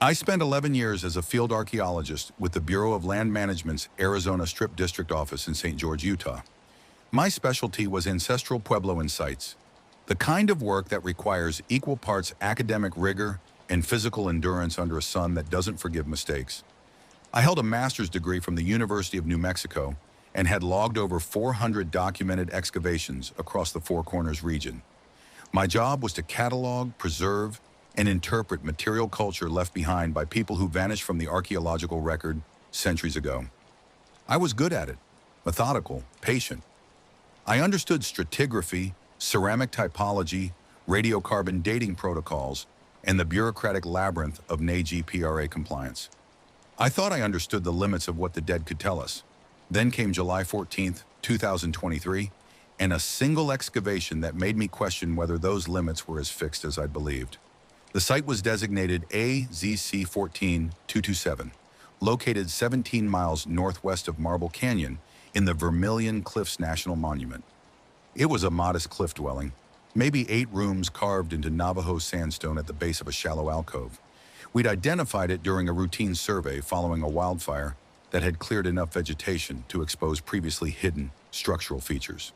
I spent 11 years as a field archaeologist with the Bureau of Land Management's Arizona Strip District Office in St. George, Utah. My specialty was ancestral Puebloan sites, the kind of work that requires equal parts academic rigor and physical endurance under a sun that doesn't forgive mistakes. I held a master's degree from the University of New Mexico and had logged over 400 documented excavations across the Four Corners region. My job was to catalog, preserve, and interpret material culture left behind by people who vanished from the archaeological record centuries ago. I was good at it, methodical, patient. I understood stratigraphy, ceramic typology, radiocarbon dating protocols, and the bureaucratic labyrinth of NAGPRA compliance. I thought I understood the limits of what the dead could tell us. Then came July 14th, 2023, and a single excavation that made me question whether those limits were as fixed as I'd believed. The site was designated AZC 14227, located 17 miles northwest of Marble Canyon in the Vermilion Cliffs National Monument. It was a modest cliff dwelling, maybe 8 rooms carved into Navajo sandstone at the base of a shallow alcove. We'd identified it during a routine survey following a wildfire that had cleared enough vegetation to expose previously hidden structural features.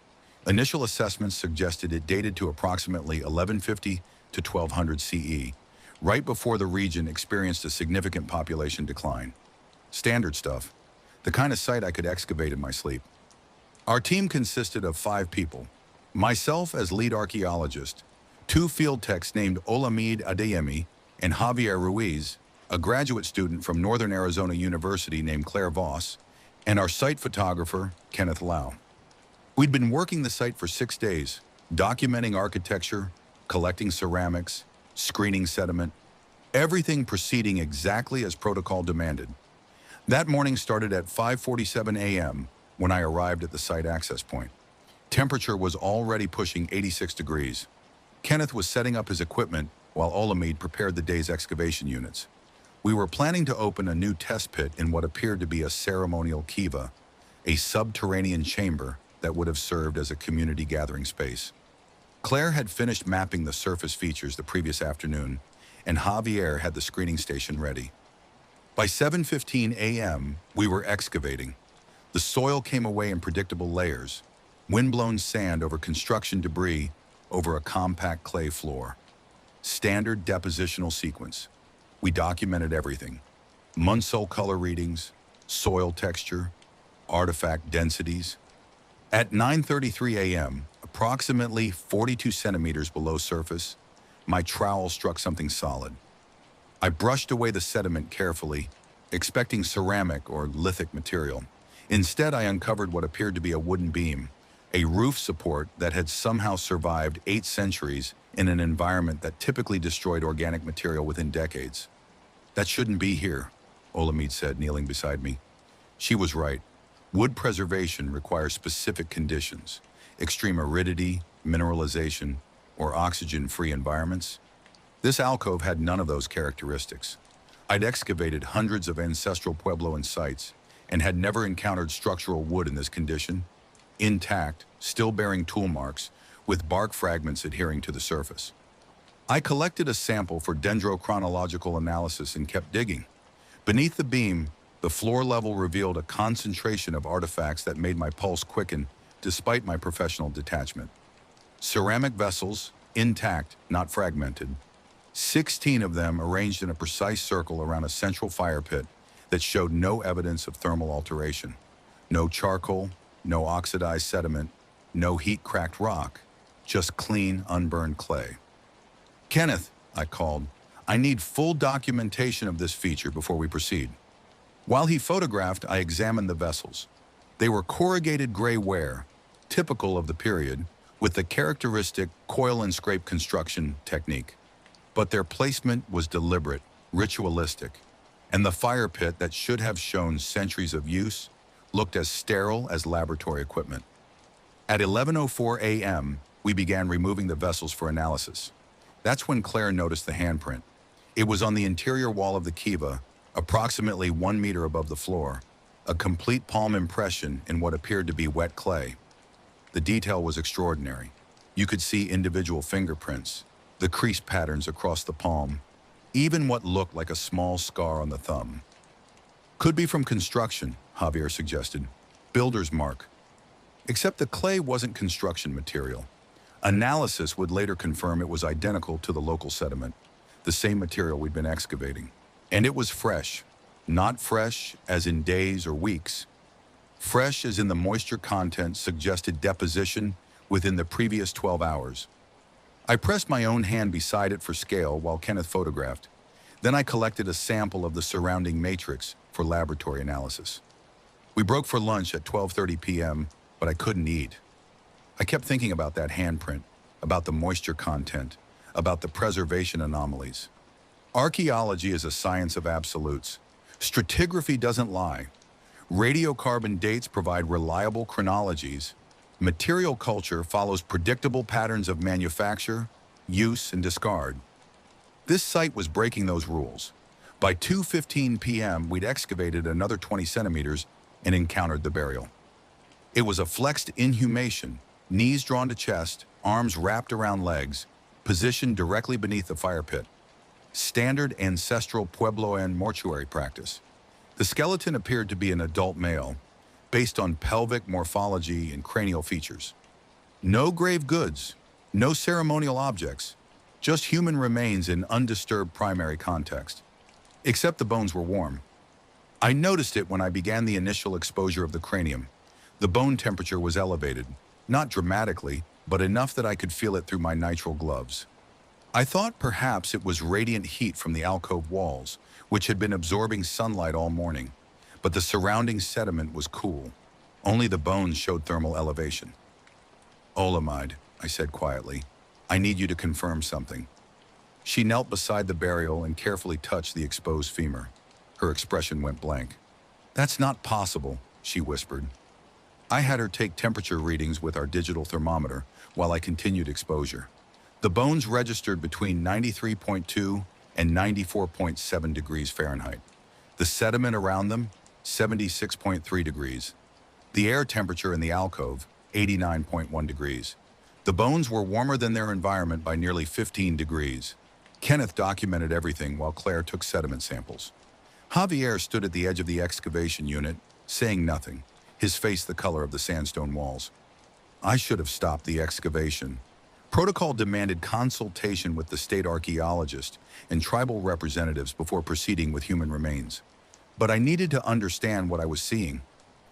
Initial assessments suggested it dated to approximately 1150 to 1200 CE, right before the region experienced a significant population decline. Standard stuff, the kind of site I could excavate in my sleep. Our team consisted of 5 people: myself as lead archaeologist, 2 field techs named Olamide Adeyemi and Javier Ruiz, a graduate student from Northern Arizona University named Claire Voss, and our site photographer, Kenneth Lau. We'd been working the site for 6 days, documenting architecture, collecting ceramics, screening sediment, everything proceeding exactly as protocol demanded. That morning started at 5:47 a.m. when I arrived at the site access point. Temperature was already pushing 86 degrees. Kenneth was setting up his equipment while Olamide prepared the day's excavation units. We were planning to open a new test pit in what appeared to be a ceremonial kiva, a subterranean chamber that would have served as a community gathering space. Claire had finished mapping the surface features the previous afternoon, and Javier had the screening station ready. By 7:15 a.m., we were excavating. The soil came away in predictable layers, windblown sand over construction debris over a compact clay floor. Standard depositional sequence. We documented everything: Munsell color readings, soil texture, artifact densities. At 9:33 a.m., approximately 42 centimeters below surface, my trowel struck something solid. I brushed away the sediment carefully, expecting ceramic or lithic material. Instead, I uncovered what appeared to be a wooden beam, a roof support that had somehow survived 8 centuries in an environment that typically destroyed organic material within decades. "That shouldn't be here," Olamide said, kneeling beside me. She was right. Wood preservation requires specific conditions: extreme aridity, mineralization, or oxygen-free environments. This alcove had none of those characteristics. I'd excavated hundreds of ancestral Puebloan sites and had never encountered structural wood in this condition, intact, still bearing tool marks, with bark fragments adhering to the surface. I collected a sample for dendrochronological analysis and kept digging. Beneath the beam, the floor level revealed a concentration of artifacts that made my pulse quicken despite my professional detachment. Ceramic vessels, intact, not fragmented. 16 of them arranged in a precise circle around a central fire pit that showed no evidence of thermal alteration. No charcoal, no oxidized sediment, no heat-cracked rock, just clean, unburned clay. "Kenneth," I called, "I need full documentation of this feature before we proceed." While he photographed, I examined the vessels. They were corrugated gray ware, typical of the period, with the characteristic coil and scrape construction technique. But their placement was deliberate, ritualistic, and the fire pit that should have shown centuries of use looked as sterile as laboratory equipment. At 11:04 a.m., we began removing the vessels for analysis. That's when Claire noticed the handprint. It was on the interior wall of the kiva, approximately 1 meter above the floor, a complete palm impression in what appeared to be wet clay. The detail was extraordinary. You could see individual fingerprints, the crease patterns across the palm, even what looked like a small scar on the thumb. Could be from construction, Javier suggested. Builder's mark. Except the clay wasn't construction material. Analysis would later confirm it was identical to the local sediment, the same material we'd been excavating. And it was fresh. Not fresh as in days or weeks. Fresh as in the moisture content suggested deposition within the previous 12 hours. I pressed my own hand beside it for scale while Kenneth photographed. Then I collected a sample of the surrounding matrix for laboratory analysis. We broke for lunch at 12:30 p.m., but I couldn't eat. I kept thinking about that handprint, about the moisture content, about the preservation anomalies. Archaeology is a science of absolutes. Stratigraphy doesn't lie. Radiocarbon dates provide reliable chronologies. Material culture follows predictable patterns of manufacture, use, and discard. This site was breaking those rules. By 2:15 p.m., we'd excavated another 20 centimeters and encountered the burial. It was a flexed inhumation, knees drawn to chest, arms wrapped around legs, positioned directly beneath the fire pit. Standard ancestral Puebloan mortuary practice. The skeleton appeared to be an adult male, based on pelvic morphology and cranial features. No grave goods, no ceremonial objects, just human remains in undisturbed primary context. Except the bones were warm. I noticed it when I began the initial exposure of the cranium. The bone temperature was elevated, not dramatically, but enough that I could feel it through my nitrile gloves. I thought perhaps it was radiant heat from the alcove walls, which had been absorbing sunlight all morning, but the surrounding sediment was cool. Only the bones showed thermal elevation. Olamide, I said quietly, I need you to confirm something. She knelt beside the burial and carefully touched the exposed femur. Her expression went blank. That's not possible, she whispered. I had her take temperature readings with our digital thermometer while I continued exposure. The bones registered between 93.2 and 94.7 degrees Fahrenheit. The sediment around them, 76.3 degrees. The air temperature in the alcove, 89.1 degrees. The bones were warmer than their environment by nearly 15 degrees. Kenneth documented everything while Claire took sediment samples. Javier stood at the edge of the excavation unit, saying nothing, his face the color of the sandstone walls. I should have stopped the excavation. Protocol demanded consultation with the state archaeologist and tribal representatives before proceeding with human remains. But I needed to understand what I was seeing.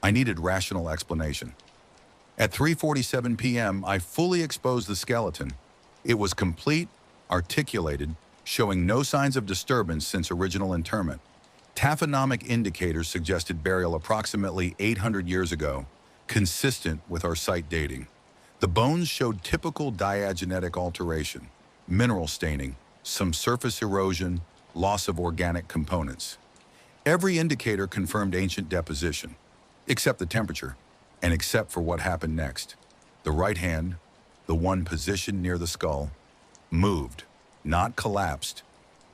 I needed rational explanation. At 3:47 p.m., I fully exposed the skeleton. It was complete, articulated, showing no signs of disturbance since original interment. Taphonomic indicators suggested burial approximately 800 years ago, consistent with our site dating. The bones showed typical diagenetic alteration, mineral staining, some surface erosion, loss of organic components. Every indicator confirmed ancient deposition, except the temperature, and except for what happened next. The right hand, the one positioned near the skull, moved, not collapsed,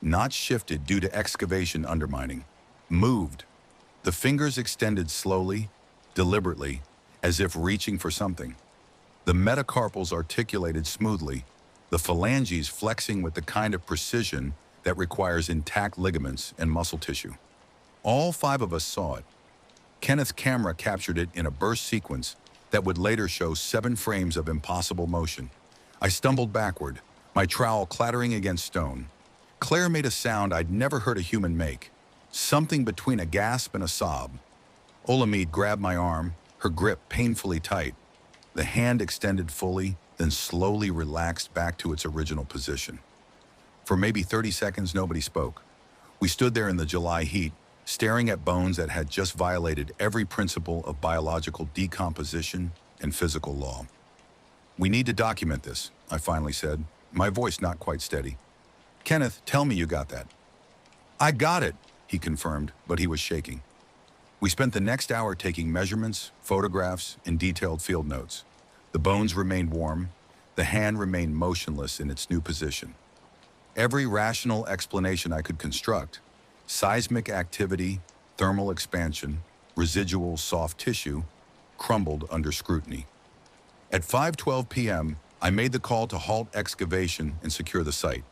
not shifted due to excavation undermining. Moved. The fingers extended slowly, deliberately, as if reaching for something. The metacarpals articulated smoothly, the phalanges flexing with the kind of precision that requires intact ligaments and muscle tissue. All 5 of us saw it. Kenneth's camera captured it in a burst sequence that would later show 7 frames of impossible motion. I stumbled backward, my trowel clattering against stone. Claire made a sound I'd never heard a human make, something between a gasp and a sob. Olamide grabbed my arm, her grip painfully tight. The hand extended fully, then slowly relaxed back to its original position. For maybe 30 seconds, nobody spoke. We stood there in the July heat, staring at bones that had just violated every principle of biological decomposition and physical law. We need to document this, I finally said, my voice not quite steady. Kenneth, tell me you got that. I got it, he confirmed, but he was shaking. We spent the next hour taking measurements, photographs, and detailed field notes. The bones remained warm. The hand remained motionless in its new position. Every rational explanation I could construct, seismic activity, thermal expansion, residual soft tissue, crumbled under scrutiny. At 5:12 p.m., I made the call to halt excavation and secure the site.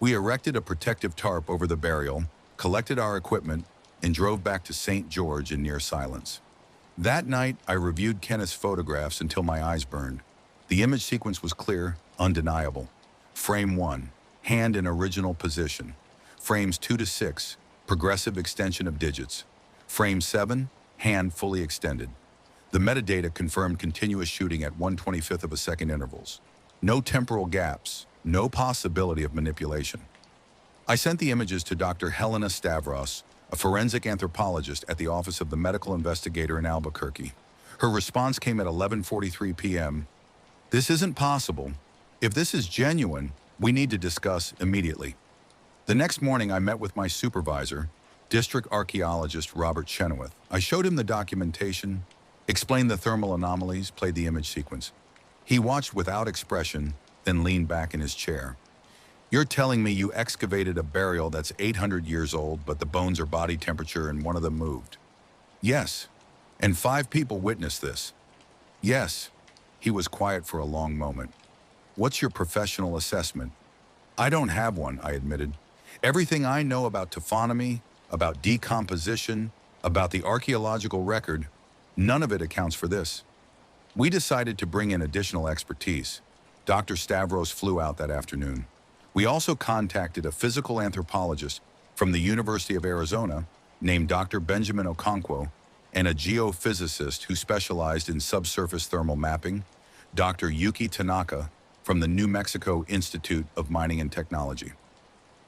We erected a protective tarp over the burial, collected our equipment, and drove back to St. George in near silence. That night, I reviewed Kenneth's photographs until my eyes burned. The image sequence was clear, undeniable. Frame 1, hand in original position. Frames 2 to 6, progressive extension of digits. Frame 7, hand fully extended. The metadata confirmed continuous shooting at 1/25th of a second intervals. No temporal gaps, no possibility of manipulation. I sent the images to Dr. Helena Stavros, a forensic anthropologist at the Office of the Medical Investigator in Albuquerque. Her response came at 11:43 p.m. "This isn't possible. If this is genuine, we need to discuss immediately." The next morning, I met with my supervisor, District Archaeologist Robert Chenoweth. I showed him the documentation, explained the thermal anomalies, played the image sequence. He watched without expression, then leaned back in his chair. "You're telling me you excavated a burial that's 800 years old, but the bones are body temperature and one of them moved?" "Yes. And 5 people witnessed this." "Yes." He was quiet for a long moment. "What's your professional assessment?" "I don't have one," I admitted. "Everything I know about taphonomy, about decomposition, about the archaeological record, none of it accounts for this." We decided to bring in additional expertise. Dr. Stavros flew out that afternoon. We also contacted a physical anthropologist from the University of Arizona named Dr. Benjamin Okonkwo and a geophysicist who specialized in subsurface thermal mapping, Dr. Yuki Tanaka from the New Mexico Institute of Mining and Technology.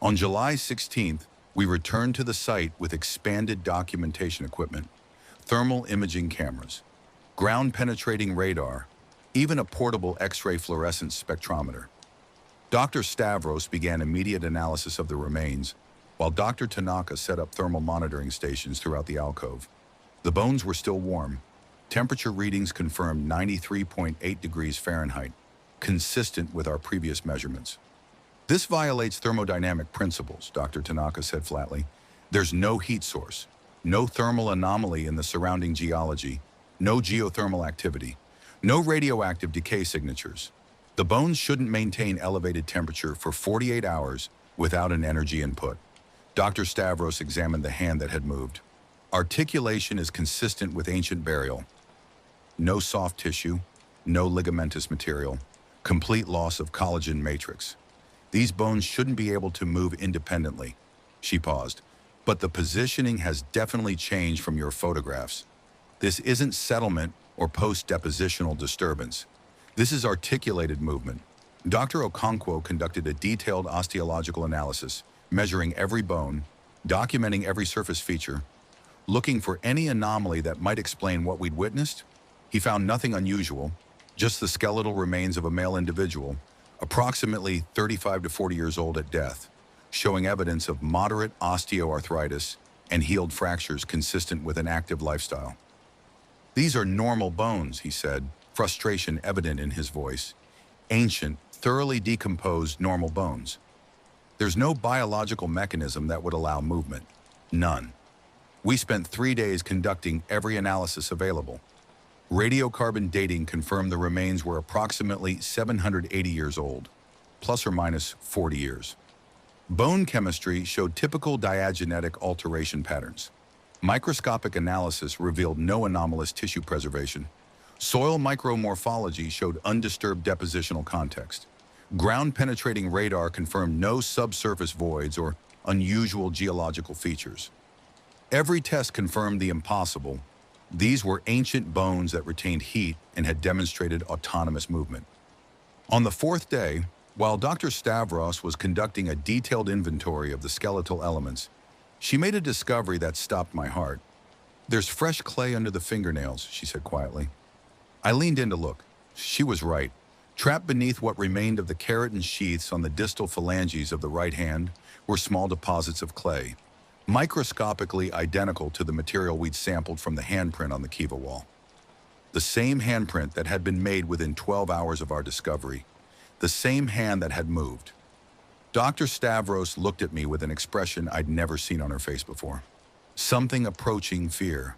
On July 16th, we returned to the site with expanded documentation equipment, thermal imaging cameras, ground-penetrating radar, even a portable X-ray fluorescence spectrometer. Dr. Stavros began immediate analysis of the remains, while Dr. Tanaka set up thermal monitoring stations throughout the alcove. The bones were still warm. Temperature readings confirmed 93.8 degrees Fahrenheit, consistent with our previous measurements. "This violates thermodynamic principles," Dr. Tanaka said flatly. "There's no heat source, no thermal anomaly in the surrounding geology, no geothermal activity, no radioactive decay signatures. The bones shouldn't maintain elevated temperature for 48 hours without an energy input." Dr. Stavros examined the hand that had moved. "Articulation is consistent with ancient burial. No soft tissue, no ligamentous material, complete loss of collagen matrix. These bones shouldn't be able to move independently." She paused. "But the positioning has definitely changed from your photographs. This isn't settlement or post-depositional disturbance. This is articulated movement." Dr. Okonkwo conducted a detailed osteological analysis, measuring every bone, documenting every surface feature, looking for any anomaly that might explain what we'd witnessed. He found nothing unusual, just the skeletal remains of a male individual, approximately 35 to 40 years old at death, showing evidence of moderate osteoarthritis and healed fractures consistent with an active lifestyle. "These are normal bones," he said, frustration evident in his voice. "Ancient, thoroughly decomposed normal bones. There's no biological mechanism that would allow movement. None. We spent 3 days conducting every analysis available. Radiocarbon dating confirmed the remains were approximately 780 years old, plus or minus 40 years. Bone chemistry showed typical diagenetic alteration patterns. Microscopic analysis revealed no anomalous tissue preservation. Soil micromorphology showed undisturbed depositional context. Ground-penetrating radar confirmed no subsurface voids or unusual geological features. Every test confirmed the impossible. These were ancient bones that retained heat and had demonstrated autonomous movement." On the 4th day, while Dr. Stavros was conducting a detailed inventory of the skeletal elements, she made a discovery that stopped my heart. "There's fresh clay under the fingernails," she said quietly. I leaned in to look. She was right. Trapped beneath what remained of the keratin sheaths on the distal phalanges of the right hand were small deposits of clay, microscopically identical to the material we'd sampled from the handprint on the kiva wall. The same handprint that had been made within 12 hours of our discovery. The same hand that had moved. Dr. Stavros looked at me with an expression I'd never seen on her face before. Something approaching fear.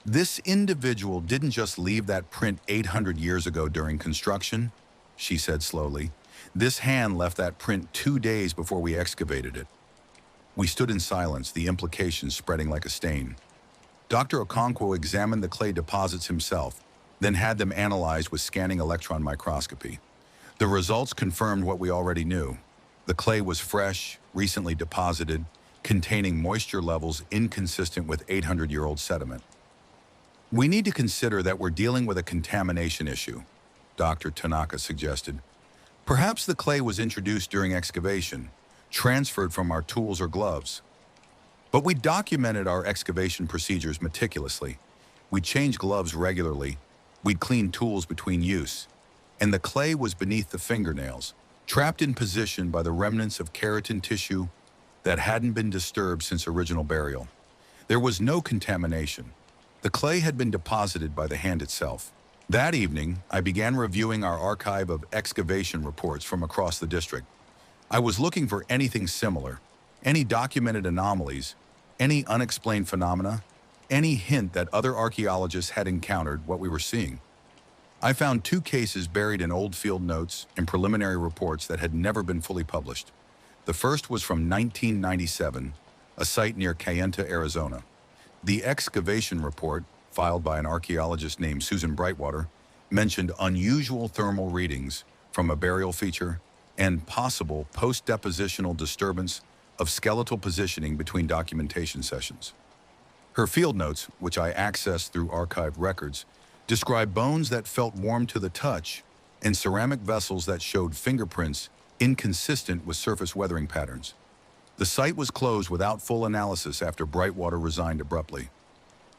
"This individual didn't just leave that print 800 years ago during construction," she said slowly. This hand left that print 2 days before we excavated it. We stood in silence, the implications spreading like a stain. Dr. Okonkwo examined the clay deposits himself, then had them analyzed with scanning electron microscopy. The results confirmed what we already knew. The clay was fresh, recently deposited, containing moisture levels inconsistent with 800-year-old sediment. We need to consider that we're dealing with a contamination issue, Dr. Tanaka suggested. Perhaps the clay was introduced during excavation, transferred from our tools or gloves. But we documented our excavation procedures meticulously. We'd change gloves regularly. We'd clean tools between use. And the clay was beneath the fingernails, trapped in position by the remnants of keratin tissue that hadn't been disturbed since original burial. There was no contamination. The clay had been deposited by the hand itself. That evening, I began reviewing our archive of excavation reports from across the district. I was looking for anything similar, any documented anomalies, any unexplained phenomena, any hint that other archaeologists had encountered what we were seeing. I found 2 cases buried in old field notes and preliminary reports that had never been fully published. The first was from 1997, a site near Kayenta, Arizona. The excavation report, filed by an archaeologist named Susan Brightwater, mentioned unusual thermal readings from a burial feature and possible post-depositional disturbance of skeletal positioning between documentation sessions. Her field notes, which I accessed through archived records, describe bones that felt warm to the touch and ceramic vessels that showed fingerprints inconsistent with surface weathering patterns. The site was closed without full analysis after Brightwater resigned abruptly.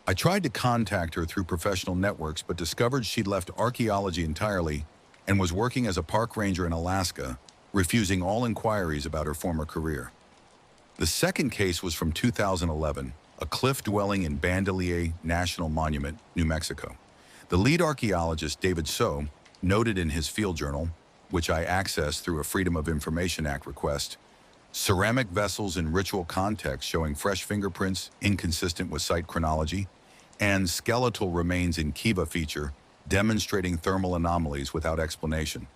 I tried to contact her through professional networks but discovered she'd left archaeology entirely and was working as a park ranger in Alaska, refusing all inquiries about her former career. The second case was from 2011, a cliff dwelling in Bandelier National Monument, New Mexico. The lead archaeologist, David So, noted in his field journal, which I accessed through a Freedom of Information Act request, ceramic vessels in ritual context showing fresh fingerprints inconsistent with site chronology, and skeletal remains in kiva feature demonstrating thermal anomalies without explanation.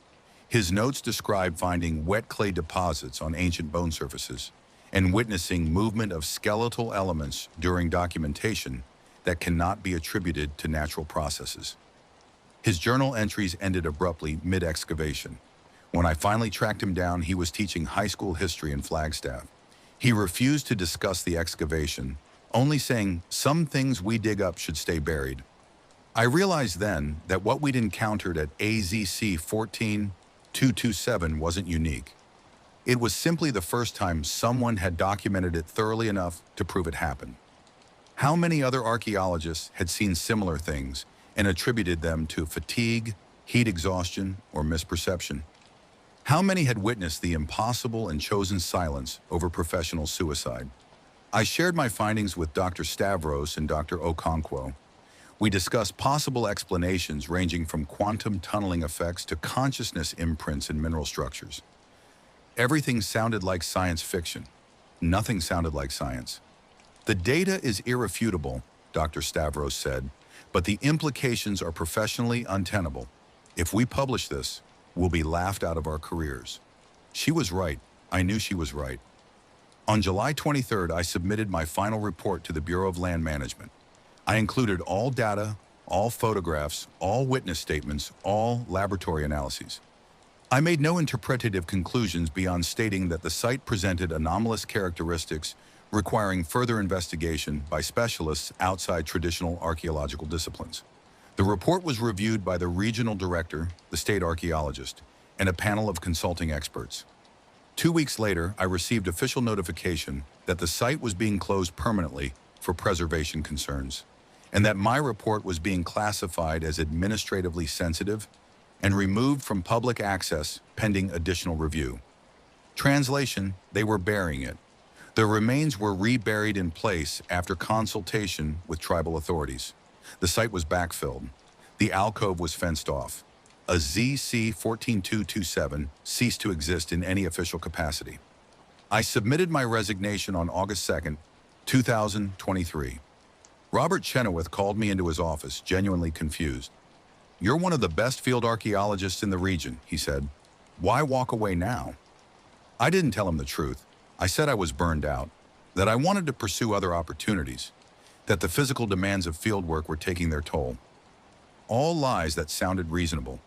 His notes describe finding wet clay deposits on ancient bone surfaces and witnessing movement of skeletal elements during documentation that cannot be attributed to natural processes. His journal entries ended abruptly mid-excavation. When I finally tracked him down, he was teaching high school history in Flagstaff. He refused to discuss the excavation, only saying some things we dig up should stay buried. I realized then that what we'd encountered at AZC 14227 wasn't unique. It was simply the first time someone had documented it thoroughly enough to prove it happened. How many other archaeologists had seen similar things and attributed them to fatigue, heat exhaustion, or misperception? How many had witnessed the impossible and chosen silence over professional suicide? I shared my findings with Dr. Stavros and Dr. Okonkwo. We discussed possible explanations ranging from quantum tunneling effects to consciousness imprints in mineral structures. Everything sounded like science fiction. Nothing sounded like science. The data is irrefutable, Dr. Stavros said, but the implications are professionally untenable. If we publish this, we'll be laughed out of our careers. She was right. I knew she was right. On July 23rd, I submitted my final report to the Bureau of Land Management. I included all data, all photographs, all witness statements, all laboratory analyses. I made no interpretative conclusions beyond stating that the site presented anomalous characteristics requiring further investigation by specialists outside traditional archaeological disciplines. The report was reviewed by the regional director, the state archaeologist, and a panel of consulting experts. 2 weeks later, I received official notification that the site was being closed permanently for preservation concerns, and that my report was being classified as administratively sensitive and removed from public access pending additional review. Translation, they were burying it. The remains were reburied in place after consultation with tribal authorities. The site was backfilled. The alcove was fenced off. A ZC 14227 ceased to exist in any official capacity. I submitted my resignation on August 2nd, 2023. Robert Chenoweth called me into his office, genuinely confused. "You're one of the best field archaeologists in the region," he said. Why walk away now? I didn't tell him the truth. I said I was burned out, that I wanted to pursue other opportunities, that the physical demands of fieldwork were taking their toll. All lies that sounded reasonable.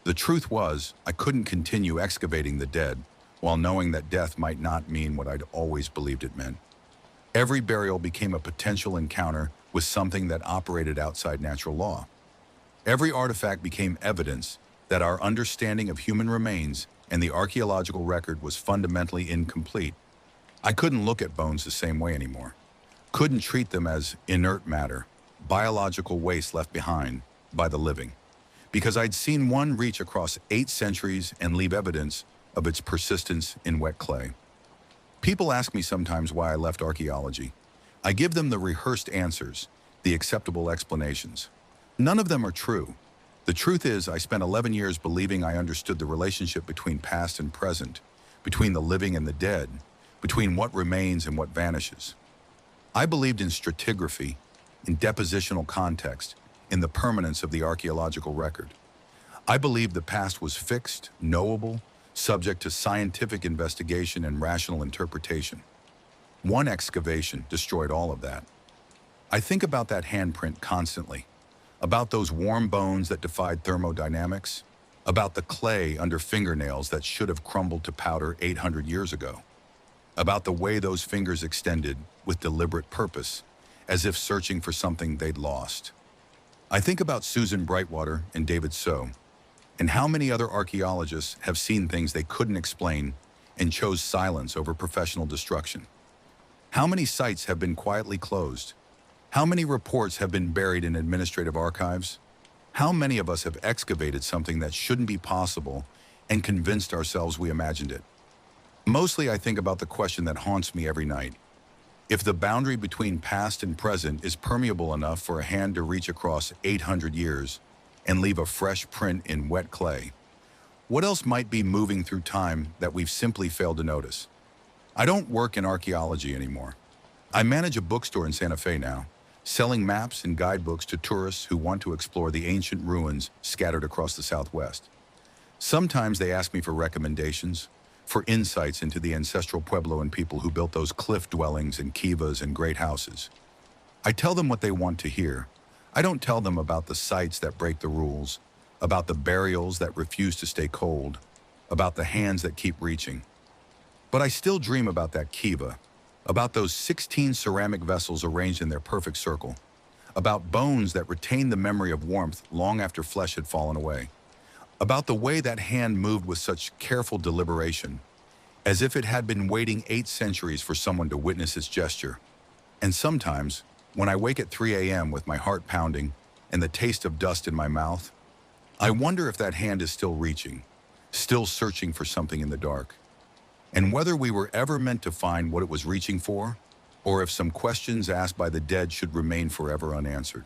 The truth was, I couldn't continue excavating the dead while knowing that death might not mean what I'd always believed it meant. Every burial became a potential encounter with something that operated outside natural law. Every artifact became evidence that our understanding of human remains and the archaeological record was fundamentally incomplete. I couldn't look at bones the same way anymore. Couldn't treat them as inert matter, biological waste left behind by the living, because I'd seen one reach across 8 centuries and leave evidence of its persistence in wet clay. People ask me sometimes why I left archaeology. I give them the rehearsed answers, the acceptable explanations. None of them are true. The truth is, I spent 11 years believing I understood the relationship between past and present, between the living and the dead, between what remains and what vanishes. I believed in stratigraphy, in depositional context, in the permanence of the archaeological record. I believed the past was fixed, knowable, subject to scientific investigation and rational interpretation. One excavation destroyed all of that. I think about that handprint constantly, about those warm bones that defied thermodynamics, about the clay under fingernails that should have crumbled to powder 800 years ago, about the way those fingers extended with deliberate purpose, as if searching for something they'd lost. I think about Susan Brightwater and David So, and how many other archaeologists have seen things they couldn't explain and chose silence over professional destruction. How many sites have been quietly closed? How many reports have been buried in administrative archives? How many of us have excavated something that shouldn't be possible and convinced ourselves we imagined it? Mostly I think about the question that haunts me every night. If the boundary between past and present is permeable enough for a hand to reach across 800 years and leave a fresh print in wet clay, what else might be moving through time that we've simply failed to notice? I don't work in archaeology anymore. I manage a bookstore in Santa Fe now, selling maps and guidebooks to tourists who want to explore the ancient ruins scattered across the Southwest. Sometimes they ask me for recommendations, for insights into the ancestral Puebloan people who built those cliff dwellings and kivas and great houses. I tell them what they want to hear. I don't tell them about the sites that break the rules, about the burials that refuse to stay cold, about the hands that keep reaching. But I still dream about that kiva, about those 16 ceramic vessels arranged in their perfect circle, about bones that retain the memory of warmth long after flesh had fallen away, about the way that hand moved with such careful deliberation, as if it had been waiting 8 centuries for someone to witness its gesture. And sometimes, when I wake at 3 a.m. with my heart pounding and the taste of dust in my mouth, I wonder if that hand is still reaching, still searching for something in the dark, and whether we were ever meant to find what it was reaching for, or if some questions asked by the dead should remain forever unanswered.